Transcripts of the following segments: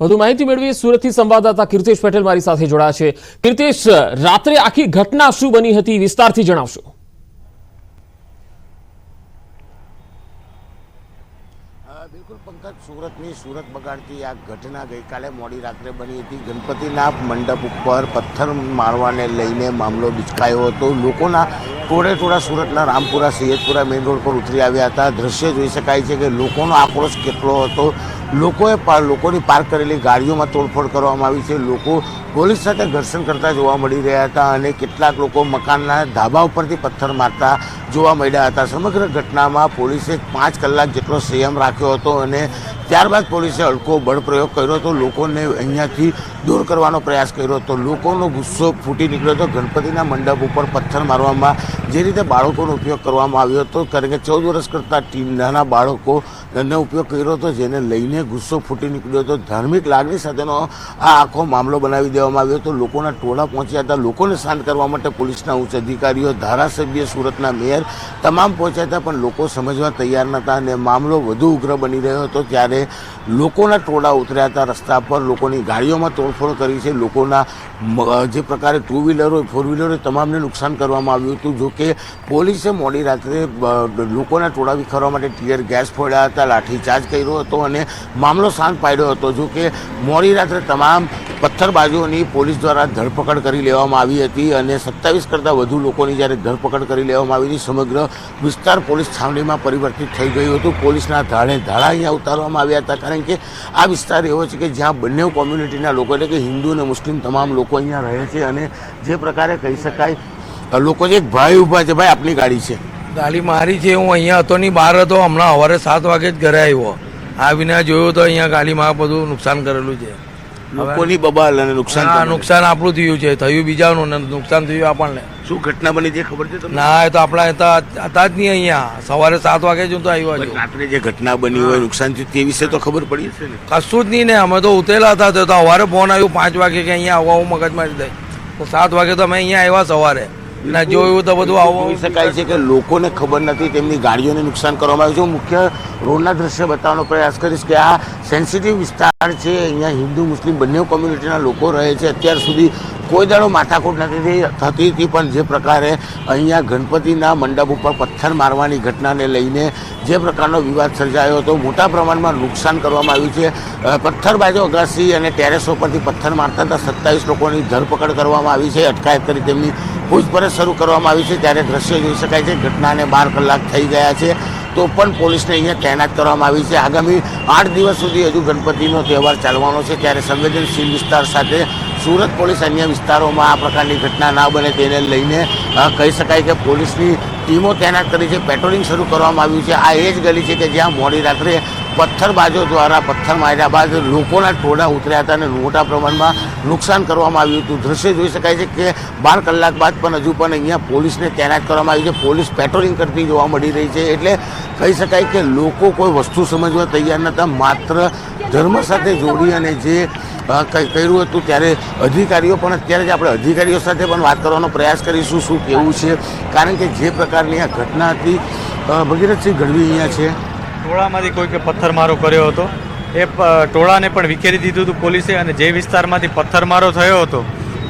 વધુ માહિતી મેળવીએ સુરતથી સંવાદદાતા કીર્તેશ પટેલ મારી સાથે જોડાયા છે। કીર્તેશ, રાત્રે આખી ઘટના શું બની હતી, વિસ્તારથી જણાવશો। બિલકુલ પંકજ, સુરતની સુરત બગાડતી આ ઘટના ગઈકાલે મોડી રાત્રે બની હતી। ગણપતિના મંડપ ઉપર પથ્થર મારવાને લઈને મામલો બિચકાયો હતો। લોકોના ટોળે સુરતના રામપુરા સૈયદપુરા મેઇન રોડ પર ઉતરી આવ્યા હતા। દ્રશ્ય જોઈ શકાય છે કે લોકોનો આક્રોશ કેટલો હતો। લોકોની પાર્ક કરેલી ગાડીઓમાં તોડફોડ કરવામાં આવી છે। લોકો પોલીસ સાથે ઘર્ષણ કરતા જોવા મળી રહ્યા હતા અને કેટલાક લોકો મકાનના ધાબા ઉપરથી પથ્થર મારતા જોવા મળ્યા હતા। સમગ્ર ઘટનામાં પોલીસે 5 કલાક જેટલો સંયમ રાખ્યો હતો અને ત્યારબાદ પોલીસે હલકો બળ પ્રયોગ કર્યો હતો। લોકોને અહીંયાથી દૂર કરવાનો પ્રયાસ કર્યો હતો। લોકોનો ગુસ્સો ફૂટી નીકળ્યો હતો। ગણપતિના મંડપ ઉપર પથ્થર મારવામાં જે રીતે બાળકોનો ઉપયોગ કરવામાં આવ્યો હતો, કારણ કે 14 વર્ષ કરતાં નાના બાળકોનો ઉપયોગ કર્યો હતો, જેને લઈને ગુસ્સો ફૂટી નીકળ્યો હતો। ધાર્મિક લાગણી સાથેનો આ આખો મામલો બનાવી દેવામાં આવ્યો હતો। લોકોના ટોળા પહોંચ્યા હતા। લોકોને શાંત કરવા માટે પોલીસના ઉચ્ચ અધિકારીઓ, ધારાસભ્ય, સુરતના મેયર તમામ પહોંચ્યા હતા, પણ લોકો સમજવા તૈયાર નહોતા અને મામલો વધુ ઉગ્ર બની રહ્યો હતો। ત્યારે લોકોના ટોળા ઉતર્યા હતા રસ્તા પર, લોકોની ગાડીઓમાં તોડફોડ કરી છે। લોકોના જે પ્રકારે 2 વ્હીલર હોય, 4 વ્હીલર હોય, તમામને નુકસાન કરવામાં આવ્યું હતું। જો કે પોલીસે મોડી રાત્રે લોકોના ટોળા વિખેરવા માટે ટીયર ગેસ ફોડ્યા હતા, લાઠીચાર્જ કર્યો હતો અને મામલો શાંત પાડ્યો હતો। જો કે મોડી રાત્રે તમામ પથ્થરબાજોની પોલીસ દ્વારા ધરપકડ કરી લેવામાં આવી હતી અને 27 કરતાં વધુ લોકોની જ્યારે ધરપકડ કરી લેવામાં આવી હતી, સમગ્ર વિસ્તાર પોલીસ છાવણીમાં પરિવર્તિત થઈ ગયું હતું। પોલીસના ધાડા અહીંયા ઉતારવામાં આવ્યા હતા, કારણ કે આ વિસ્તાર એવો છે કે જ્યાં બંને કોમ્યુનિટીના લોકો, એટલે કે હિન્દુ અને મુસ્લિમ તમામ લોકો અહીંયા રહે છે અને જે પ્રકારે કહી શકાય, લોકો જે એક ભાઈ ઊભા છે, ભાઈ આપની ગાડી છે? ગાડી મારી છે, હું અહીંયા હતો નહીં, બહાર હતો। હમણાં સવારે 7 વાગે જ ઘરે આવ્યો, આવીને જોયું તો અહીંયા ગાડીમાં બધું નુકસાન કરેલું છે। લોકોની બબાલ અને નુકસાન નુકસાન આપણું થયું છે, થયું બીજાનું ને નુકસાન થયું આપણને। શું ઘટના બની છે ખબર છે તમને? ના, એ તો આપણા હતા જ નહીં અહીંયા, સવારે 7 વાગે જ હું તો આવ્યો છું। રાત્રે જે ઘટના બની હોય, નુકસાન થયું, તે વિશે તો ખબર પડી હશે ને? કશું જ નહીં ને, અમે તો ઉતરેલા હતા, તો સવારે ફોન આવ્યો 5 વાગે કે અહીંયા આવવા, હું મગજ મારી દઈ તો 7 વાગે તો અમે અહીંયા આવ્યા સવારે ને જોયું તો બધું આવવા શકાય છે કે લોકોને ખબર નથી, તેમની ગાડીઓને નુકસાન કરવામાં આવ્યું છે। હું મુખ્ય રોડના દ્રશ્ય બતાવવાનો પ્રયાસ કરીશ કે આ સેન્સિટિવ વિસ્તાર છે, અહીંયા હિન્દુ મુસ્લિમ બંને કોમ્યુનિટીના લોકો રહે છે। અત્યાર સુધી કોઈ દાડો માથાકૂટ નથી થતી હતી, પણ જે પ્રકારે અહીંયા ગણપતિના મંડપ ઉપર પથ્થર મારવાની ઘટનાને લઈને જે પ્રકારનો વિવાદ સર્જાયો હતો, મોટા પ્રમાણમાં નુકસાન કરવામાં આવ્યું છે। પથ્થરબાજો અગાસી અને ટેરેસો પરથી પથ્થર મારતા હતા 27 લોકોની ધરપકડ કરવામાં આવી છે, અટકાયત કરી તેમની પૂછપરછ શરૂ કરવામાં આવી છે। ત્યારે દ્રશ્ય જોઈ શકાય છે, ઘટનાને 12 કલાક થઈ ગયા છે, તો પણ પોલીસને અહીંયા તૈનાત કરવામાં આવી છે। આગામી 8 દિવસ સુધી હજુ ગણપતિનો તહેવાર ચાલવાનો છે, ત્યારે સંવેદનશીલ વિસ્તાર સાથે સુરત પોલીસ અન્ય વિસ્તારોમાં આ પ્રકારની ઘટના ના બને તેને લઈને કહી શકાય કે પોલીસની ટીમો તૈનાત કરી છે, પેટ્રોલિંગ શરૂ કરવામાં આવ્યું છે। આ એ જ ગલી છે કે જ્યાં મોડી રાત્રે પથ્થરબાજો દ્વારા પથ્થર માર્યા બાદ લોકોના ટોળા ઉતર્યા હતા અને મોટા પ્રમાણમાં નુકસાન કરવામાં આવ્યું હતું। દ્રશ્ય જોઈ શકાય છે કે 12 કલાક બાદ પણ હજુ પણ અહીંયા પોલીસને તૈનાત કરવામાં આવી છે, પોલીસ પેટ્રોલિંગ કરતી જોવા મળી રહી છે। એટલે કહી શકાય કે લોકો કોઈ વસ્તુ સમજવા તૈયાર નહોતા, માત્ર ધર્મ સાથે જોડી અને જે કર્યું હતું। ત્યારે અધિકારીઓ પણ અત્યારે જ આપણે અધિકારીઓ સાથે પણ વાત કરવાનો પ્રયાસ કરીશું શું કેવું છે, કારણ કે જે પ્રકારની આ ઘટના હતી। ભગીરથસિંહ ગઢવી અહીંયા છે। ટોળામાંથી કોઈકે પથ્થરમારો કર્યો હતો, એ ટોળાને પણ વિખેરી દીધું હતું પોલીસે, અને જે વિસ્તારમાંથી પથ્થરમારો થયો હતો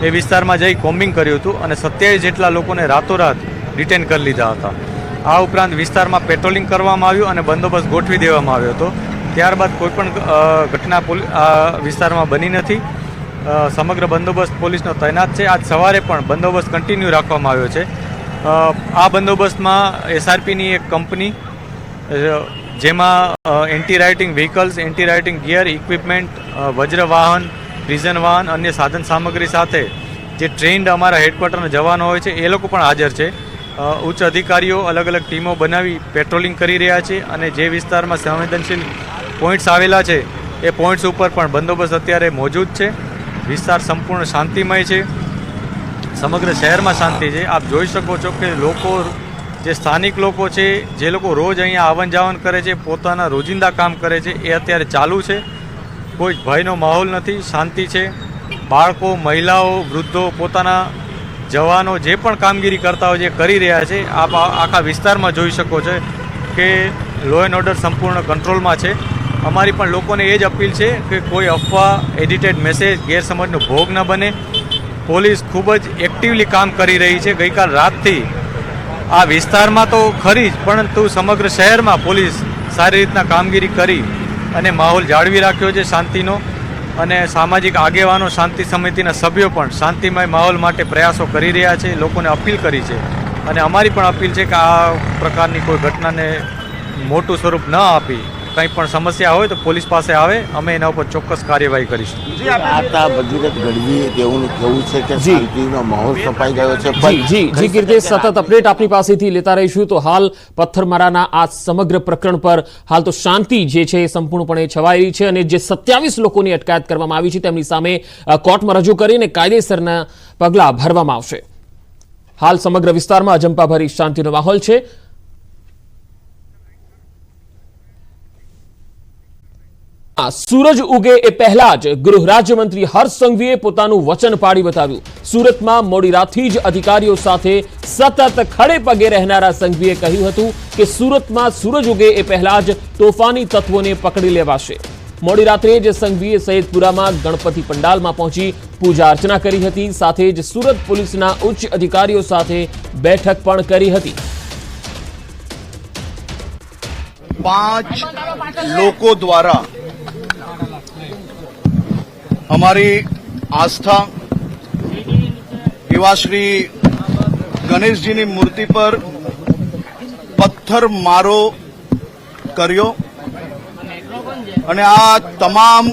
એ વિસ્તારમાં જઈ કોમ્બિંગ કર્યું હતું અને 27 જેટલા લોકોને રાતોરાત ડિટેન કરી લીધા હતા। આ ઉપરાંત વિસ્તારમાં પેટ્રોલિંગ કરવામાં આવ્યું અને બંદોબસ્ત ગોઠવી દેવામાં આવ્યો હતો। ત્યારબાદ કોઈપણ ઘટના આ વિસ્તારમાં બની નથી। સમગ્ર બંદોબસ્ત પોલીસનો તૈનાત છે। આજ સવારે પણ બંદોબસ્ત કન્ટિન્યુ રાખવામાં આવ્યો છે। આ બંદોબસ્તમાં SRPની એક કંપની, જેમાં anti rioting vehicles, anti rioting gear, equipment, વજ્ર વાહન, પ્રિઝન વાહન, અન્ય સાધન સામગ્રી સાથે જે ટ્રેન્ડ અમારા હેડક્વાર્ટરના જવાનો હોય છે એ લોકો પણ હાજર છે। ઉચ્ચ અધિકારીઓ અલગ અલગ ટીમો બનાવી પેટ્રોલિંગ કરી રહ્યા છે અને જે વિસ્તારમાં સંવેદનશીલ પોઈન્ટ્સ આવેલા છે એ પોઈન્ટ્સ ઉપર પણ બંદોબસ્ત અત્યારે મોજૂદ છે। વિસ્તાર સંપૂર્ણ શાંતિમય છે, સમગ્ર શહેરમાં શાંતિ છે। આપ જોઈ શકો છો કે લોકો, જે સ્થાનિક લોકો છે, જે લોકો રોજ અહીંયા આવન જાવન કરે છે, પોતાના રોજિંદા કામ કરે છે, એ અત્યારે ચાલુ છે। કોઈ ભયનો માહોલ નથી, શાંતિ છે। બાળકો, મહિલાઓ, વૃદ્ધો પોતાના જવાનો જે પણ કામગીરી કરતા હોય જે કરી રહ્યા છે। આપ આખા વિસ્તારમાં જોઈ શકો છો કે લો એન્ડ ઓર્ડર સંપૂર્ણ કંટ્રોલમાં છે અમારી પણ લોકોને એ જ અપીલ છે કે કોઈ અફવા, એડિટેડ મેસેજ, ગેરસમજનો ભોગ ન બને. પોલીસ ખૂબ જ એક્ટિવલી કામ કરી રહી છે. ગઈકાલ રાતથી આ વિસ્તારમાં તો ખરી જ, પરંતુ સમગ્ર શહેરમાં પોલીસ સારી રીતના કામગીરી કરી અને માહોલ જાળવી રાખ્યો છે શાંતિનો. અને સામાજિક આગેવાનો, શાંતિ સમિતિના સભ્યો પણ શાંતિમય માહોલ માટે પ્રયાસો કરી રહ્યા છે, લોકોને અપીલ કરી છે. અને અમારી પણ અપીલ છે કે આ પ્રકારની કોઈ ઘટનાને મોટું સ્વરૂપ ન આપી, કંઈ પણ સમસ્યા હોય તો પોલીસ પાસે આવે, અમે એના ઉપર ચોક્કસ કાર્યવાહી કરીશું. આતા ભગીરથ ગઢવી તેવું કેવું છે કે શાંતિનો માહોલ છપાઈ ગયો છે. જી કીર્તિશ, સતત અપડેટ આપની પાસેથી લેતા રહીશું. તો હાલ પથ્થરમારાના આ સમગ્ર પ્રકરણ પર હાલ તો શાંતિ જે છે એ સંપૂર્ણપણે છવાઈ રહી છે અને જે 27 લોકોની અટકાયત કરવામાં આવી છે તેમની સામે કોર્ટમાં રજૂ કરીને કાયદેસરના પગલાં ભરવામાં આવશે. હાલ સમગ્ર વિસ્તારમાં અજંપાભરી શાંતિનો માહોલ છે. સૂરજ ઉગે એ પહેલા જ ગૃહ રાજ્યમંત્રી હર્ષ સંઘવીએ પોતાનું વચન પાડી બતાવ્યું. સુરતમાં મોડી રાતથી જ અધિકારીઓ સાથે સતત ખડે પગે રહેનારા સંઘવીએ કહ્યું હતું કે સુરતમાં સૂરજ ઉગે એ પહેલા જ તોફાની તત્વોને પકડી લેવાશે. મોડી રાત્રે જ સંઘવીએ સૈયદપુરામાં ગણપતિ પંડાલમાં પહોંચી પૂજા અર્ચના કરી હતી. સાથે જ સુરત પોલીસના ઉચ્ચ અધિકારીઓ સાથે બેઠક પણ કરી હતી. 5 લોકો દ્વારા અમારી આસ્થા એવા શ્રી ગણેશજીની મૂર્તિ પર પથ્થર મારો કર્યો અને આ તમામ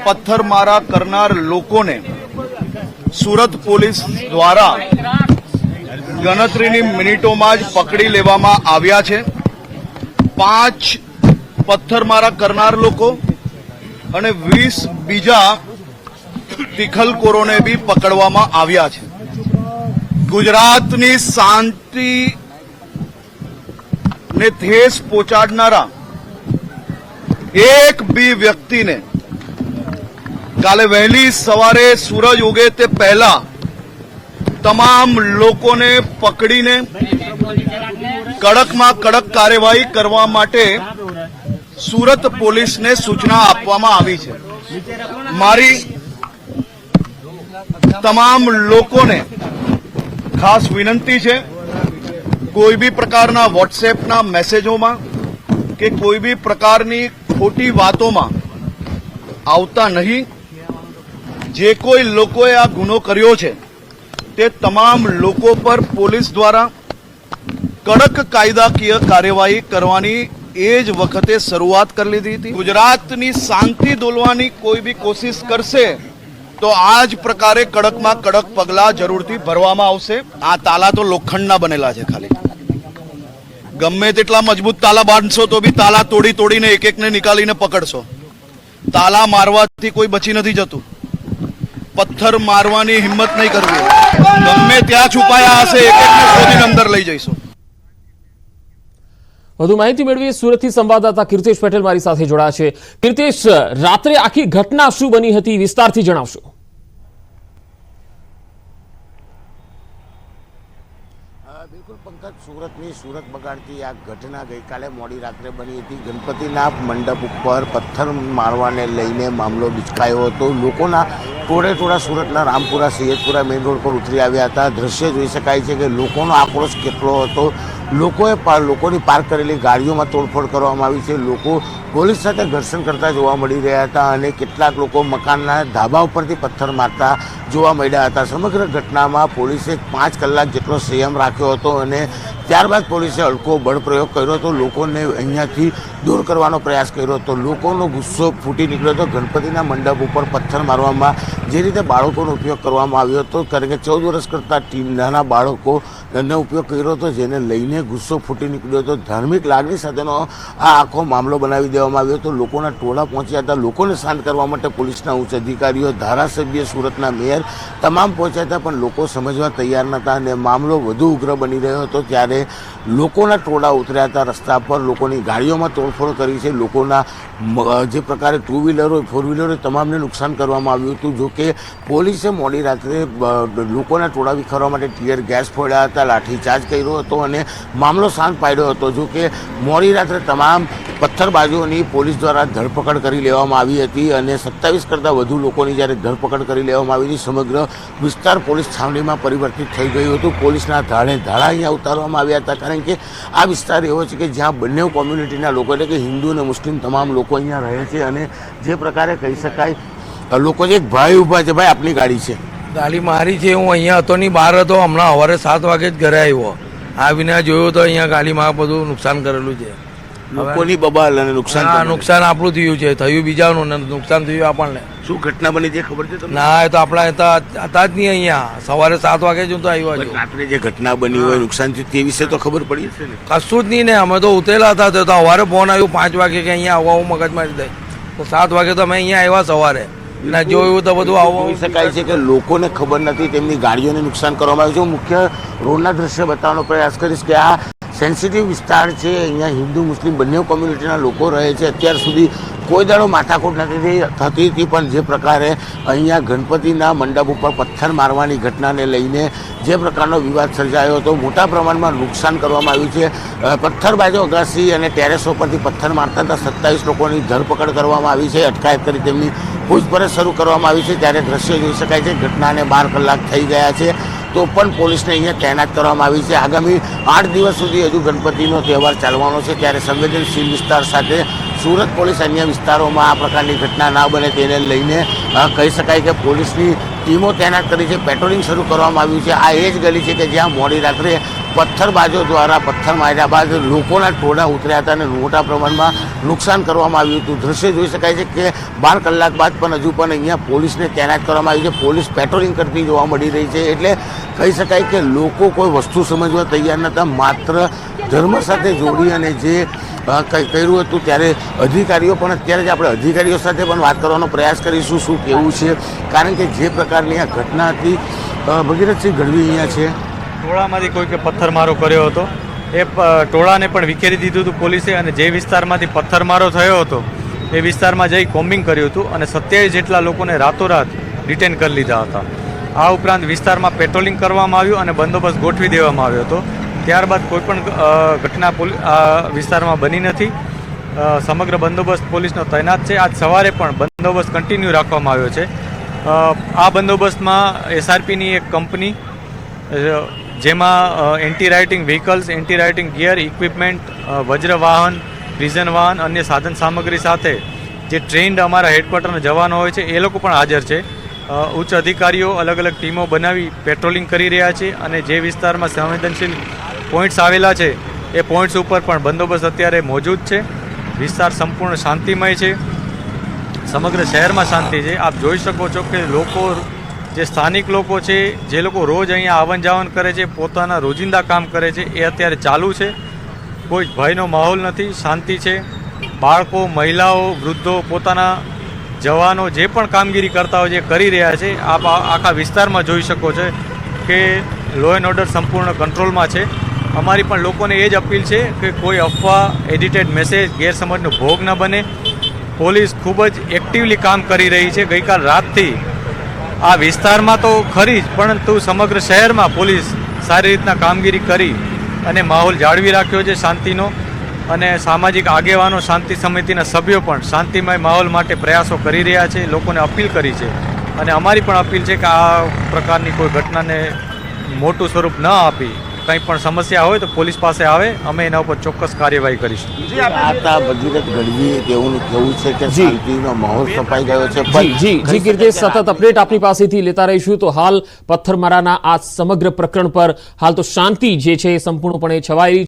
પથ્થરમારા કરનાર લોકોને સુરત પોલીસ દ્વારા ગણતરીની મિનિટોમાં જ પકડી લેવામાં આવ્યા છે. 5 પથ્થરમારા કરનાર લોકો અને 20 બીજા તિખલખોરોને બી પકડવામાં આવ્યા છે. ગુજરાતની શાંતિ ને ઠેસ પહોંચાડનારા એક બી વ્યક્તિને કાલે વહેલી સવારે સૂરજ ઉગે તે પહેલા તમામ લોકોને પકડીને કડકમાં કડક કાર્યવાહી કરવા માટે સુરત પોલીસને સૂચના આપવામાં આવી છે. મારી તમામ લોકોને ખાસ વિનંતી છે, કોઈ બી પ્રકારના વોટ્સએપના મેસેજોમાં કે કોઈ બી પ્રકારની ખોટી વાતોમાં આવતા નહીં. જે કોઈ લોકોએ આ ગુનો કર્યો છે તે તમામ લોકો પર પોલીસ દ્વારા કડક કાયદાકીય કાર્યવાહી કરવાની એ જ વખતે શરૂઆત કરી લીધી હતી. ગુજરાતની શાંતિ દોલવાની કોઈ બી કોશિશ કરશે તો આ જ પ્રકારે કડકમાં કડક પગલાં જરૂરથી ભરવામાં આવશે. આ તાલા તો લોખંડના બનેલા છે. ખાલી ગમે તેટલા મજબૂત તાલા બાંધશો તો બી તાલા તોડી તોડીને એક એકને નીકાળીને પકડશો. તાલા મારવાથી કોઈ બચી નથી જતું. પથ્થર મારવાની હિંમત નહીં કરવી. ગમે ત્યાં છુપાયા હશે એક એકને શોધીને અંદર લઈ જઈશું. વધુ માહિતી મેળવીએ સુરતથી સંવાદદાતા કીર્તિશ પટેલ મારી સાથે જોડાયા છે. કીર્તિશ, રાત્રે આખી ઘટના શું બની હતી, વિસ્તારથી જણાવશો. બિલકુલ પંકજ, સુરતની સુરત બગાડતી આ ઘટના ગઈકાલે મોડી રાત્રે બની હતી. ગણપતિના મંડપ ઉપર પથ્થર મારવાને લઈને મામલો બિચકાયો હતો. લોકોના ટોળે સુરતના રામપુરા, સૈયદપુરા મેઇન રોડ પર ઉતરી આવ્યા હતા. દ્રશ્ય જોઈ શકાય છે કે લોકોનો આક્રોશ કેટલો હતો. લોકોની પાર્ક કરેલી ગાડીઓમાં તોડફોડ કરવામાં આવી છે. લોકો પોલીસ સાથે ઘર્ષણ કરતા જોવા મળી રહ્યા હતા અને કેટલાક લોકો મકાનના ધાબા ઉપરથી પથ્થર મારતા જોવા મળ્યા હતા. સમગ્ર ઘટનામાં પોલીસે 5 કલાક જેટલો સંયમ રાખ્યો હતો અને ત્યારબાદ પોલીસે હલકો બળ પ્રયોગ કર્યો હતો. લોકોને અહીંયાથી દૂર કરવાનો પ્રયાસ કર્યો હતો. લોકોનો ગુસ્સો ફૂટી નીકળ્યો હતો. ગણપતિના મંડપ ઉપર પથ્થર મારવામાં જે રીતે બાળકોનો ઉપયોગ કરવામાં આવ્યો હતો, કારણ કે 14 વર્ષ કરતાં નાના બાળકોનો ઉપયોગ કર્યો હતો, જેને લઈને ગુસ્સો ફૂટી નીકળ્યો હતો. ધાર્મિક લાગણી સાથેનો આ આખો મામલો બનાવી દેવામાં આવ્યો હતો. લોકોના ટોળા પહોંચ્યા હતા. લોકોને શાંત કરવા માટે પોલીસના ઉચ્ચ અધિકારીઓ, ધારાસભ્ય, સુરતના મેયર તમામ પહોંચ્યા હતા, પણ લોકો સમજવા તૈયાર નહોતા અને મામલો વધુ ઉગ્ર બની રહ્યો હતો. ત્યારે લોકોના ટોળા ઉતર્યા હતા રસ્તા પર. લોકોની ગાડીઓમાં તોડફોડ કરી છે. લોકોના જે પ્રકારે 2 વ્હીલરો, 4 વ્હીલરો તમામને નુકસાન કરવામાં આવ્યું હતું. જો કે પોલીસે મોડી રાત્રે લોકોના ટોળા વિખરવા માટે ટીયર ગેસ ફોડ્યા હતા, લાઠીચાર્જ કર્યો હતો અને મામલો શાંત પાડ્યો હતો. જો કે મોડી રાત્રે તમામ પથ્થરબાજોને લોકોની પોલીસ દ્વારા ધરપકડ કરી લેવામાં આવી હતી અને 27 કરતાં વધુ લોકોની જ્યારે ધરપકડ કરી લેવામાં આવી હતી, સમગ્ર વિસ્તાર પોલીસ છાવણીમાં પરિવર્તિત થઈ ગયું હતું. પોલીસના ધાડે ધાડા અહીંયા ઉતારવામાં આવ્યા હતા, કારણ કે આ વિસ્તાર એવો છે કે જ્યાં બંને કોમ્યુનિટીના લોકો એટલે કે હિન્દુ અને મુસ્લિમ તમામ લોકો અહીંયા રહે છે. અને જે પ્રકારે કહી શકાય, લોકો જે એક ભાઈ ઊભા છે, ભાઈ આપની ગાડી છે? ગાડી મારી છે, હું અહીંયા હતો નહીં, બહાર હતો. હમણાં સવારે 7 વાગે જ ઘરે આવ્યો. આવીને જોયું તો અહીંયા ગાડીમાં બધું નુકસાન કરેલું છે. લોકોની બબાલ અને નુકસાન હા, નુકસાન આપણું થયું છે, થયું બીજાનું ને નુકસાન થયું આપણને. શું ઘટના બની છે ખબર છે તમને? ના, એ તો આપણા હતા જ નહીં અહીંયા. સવારે 7 વાગે જ હું તો આવ્યો છું. રાત્રે જે ઘટના બની હોય, નુકસાન થયું તે વિશે તો ખબર પડી હશે ને? કશું જ નહીં ને, અમે તો ઉતરેલા હતા. તો સવારે ફોન આવ્યો 5 વાગે કે અહીંયા આવવા, હું મગજ મારી દઈ. તો 7 વાગે તો અમે અહીંયા આવ્યા સવારે ને જોયું તો બધું આવવા. કહી શકાય છે કે લોકોને ખબર નથી, તેમની ગાડીઓને નુકસાન કરવામાં આવ્યું છે. હું મુખ્ય રોડના દ્રશ્ય બતાવવાનો પ્રયાસ કરીશ કે આ સેન્સિટિવ વિસ્તાર છે. અહીંયા હિન્દુ મુસ્લિમ બંને કોમ્યુનિટીના લોકો રહે છે. અત્યાર સુધી કોઈ દાડો માથાકૂટ નથી થતી હતી, પણ જે પ્રકારે અહીંયા ગણપતિના મંડપ ઉપર પથ્થર મારવાની ઘટનાને લઈને જે પ્રકારનો વિવાદ સર્જાયો હતો, મોટા પ્રમાણમાં નુકસાન કરવામાં આવ્યું છે. પથ્થરબાજો અગાસી અને ટેરેસો પરથી પથ્થર મારતા હતા 27 લોકોની ધરપકડ કરવામાં આવી છે, અટકાયત કરી તેમની પૂછપરછ શરૂ કરવામાં આવી છે. ત્યારે દ્રશ્ય જોઈ શકાય છે, ઘટનાને 12 કલાક થઈ ગયા છે તો પણ પોલીસને અહીંયા તૈનાત કરવામાં આવી છે. આગામી 8 દિવસ સુધી હજુ ગણપતિનો તહેવાર ચાલવાનો છે, ત્યારે સંવેદનશીલ વિસ્તાર સાથે સુરત પોલીસ અન્ય વિસ્તારોમાં આ પ્રકારની ઘટના ના બને તેને લઈને કહી શકાય કે પોલીસની ટીમો તૈનાત કરી છે, પેટ્રોલિંગ શરૂ કરવામાં આવ્યું છે. આ એ જ ગલી છે કે જ્યાં મોડી રાત્રે પથ્થરબાજો દ્વારા પથ્થર માર્યા બાદ લોકોના ટોળા ઉતર્યા હતા અને મોટા પ્રમાણમાં નુકસાન કરવામાં આવ્યું હતું. દ્રશ્ય જોઈ શકાય છે કે 12 કલાક બાદ પણ હજુ પણ અહીંયા પોલીસને તૈનાત કરવામાં આવી છે. પોલીસ પેટ્રોલિંગ કરતી જોવા મળી રહી છે. એટલે કહી શકાય કે લોકો કોઈ વસ્તુ સમજવા તૈયાર નહોતા, માત્ર ધર્મ સાથે જોડી અને જે કર્યું હતું. ત્યારે અધિકારીઓ પણ, અત્યારે જ આપણે અધિકારીઓ સાથે પણ વાત કરવાનો પ્રયાસ કરીશું શું કેવું છે, કારણ કે જે પ્રકારની આ ઘટના હતી. ભગીરથસિંહ ગઢવી અહીંયા છે. ટોળામાંથી કોઈકે પથ્થરમારો કર્યો હતો, એ ટોળાને પણ વિખેરી દીધું હતું પોલીસે. અને જે વિસ્તારમાંથી પથ્થરમારો થયો હતો એ વિસ્તારમાં જઈ કોમ્બિંગ કર્યું હતું અને 27 જેટલા લોકોને રાતોરાત ડિટેન કરી લીધા હતા. આ ઉપરાંત વિસ્તારમાં પેટ્રોલિંગ કરવામાં આવ્યું અને બંદોબસ્ત ગોઠવી દેવામાં આવ્યો હતો. ત્યારબાદ કોઈપણ ઘટના વિસ્તારમાં બની નથી. સમગ્ર બંદોબસ્ત પોલીસનો તૈનાત છે. આજ સવારે પણ બંદોબસ્ત કન્ટિન્યુ રાખવામાં આવ્યો છે. આ બંદોબસ્તમાં SRPની એક કંપની, જેમાં anti rioting vehicles, anti rioting gear, equipment, વજ્ર વાહન, પ્રિઝન વાહન, અન્ય સાધન સામગ્રી સાથે જે ટ્રેન્ડ અમારા હેડક્વાર્ટરના જવાનો હોય છે એ લોકો પણ હાજર છે. ઉચ્ચ અધિકારીઓ અલગ અલગ ટીમો બનાવી પેટ્રોલિંગ કરી રહ્યા છે અને જે વિસ્તારમાં સંવેદનશીલ પોઈન્ટ્સ આવેલા છે એ પોઈન્ટ્સ ઉપર પણ બંદોબસ્ત અત્યારે મોજૂદ છે. વિસ્તાર સંપૂર્ણ શાંતિમય છે. સમગ્ર શહેરમાં શાંતિ છે. આપ જોઈ શકો છો કે લોકો, જે સ્થાનિક લોકો છે, જે લોકો રોજ અહીંયા આવન જાવન કરે છે, પોતાના રોજિંદા કામ કરે છે, એ અત્યારે ચાલુ છે. કોઈ ભયનો માહોલ નથી, શાંતિ છે. બાળકો, મહિલાઓ, વૃદ્ધો પોતાના જવાનો જે પણ કામગીરી કરતા હોય જે કરી રહ્યા છે. આપ આખા વિસ્તારમાં જોઈ શકો છો કે લો એન્ડ ઓર્ડર સંપૂર્ણ કંટ્રોલમાં છે. અમારી પણ લોકોને એ જ અપીલ છે કે કોઈ અફવા, એડિટેડ મેસેજ, ગેરસમજનો ભોગ ન બને. પોલીસ ખૂબ જ એક્ટિવલી કામ કરી રહી છે. ગઈકાલ રાતથી આ વિસ્તારમાં તો ખરી જ, પરંતુ સમગ્ર શહેરમાં પોલીસ સારી રીતના કામગીરી કરી અને માહોલ જાળવી રાખ્યો છે શાંતિનો. અને સામાજિક આગેવાનો, શાંતિ સમિતિના સભ્યો પણ શાંતિમય માહોલ માટે પ્રયાસો કરી રહ્યા છે, લોકોને અપીલ કરી છે. અને અમારી પણ અપીલ છે કે આ પ્રકારની કોઈ ઘટનાને મોટું સ્વરૂપ ન આપી, કંઈ પણ સમસ્યા હોય તો પોલીસ પાસે આવે, અમે એના ઉપર ચોક્કસ કાર્યવાહી કરીશું. ભગીરથ ગઢવી તેવું કહેવું છે કે શાંતિનો માહોલ સપાઈ ગયો છે. જી કીર્તિ, સતત અપડેટ આપની પાસેથી લેતા રહીશું. તો હાલ પથ્થરમારાના આ સમગ્ર પ્રકરણ પર હાલ તો શાંતિ જે છે એ સંપૂર્ણપણે છવાઈ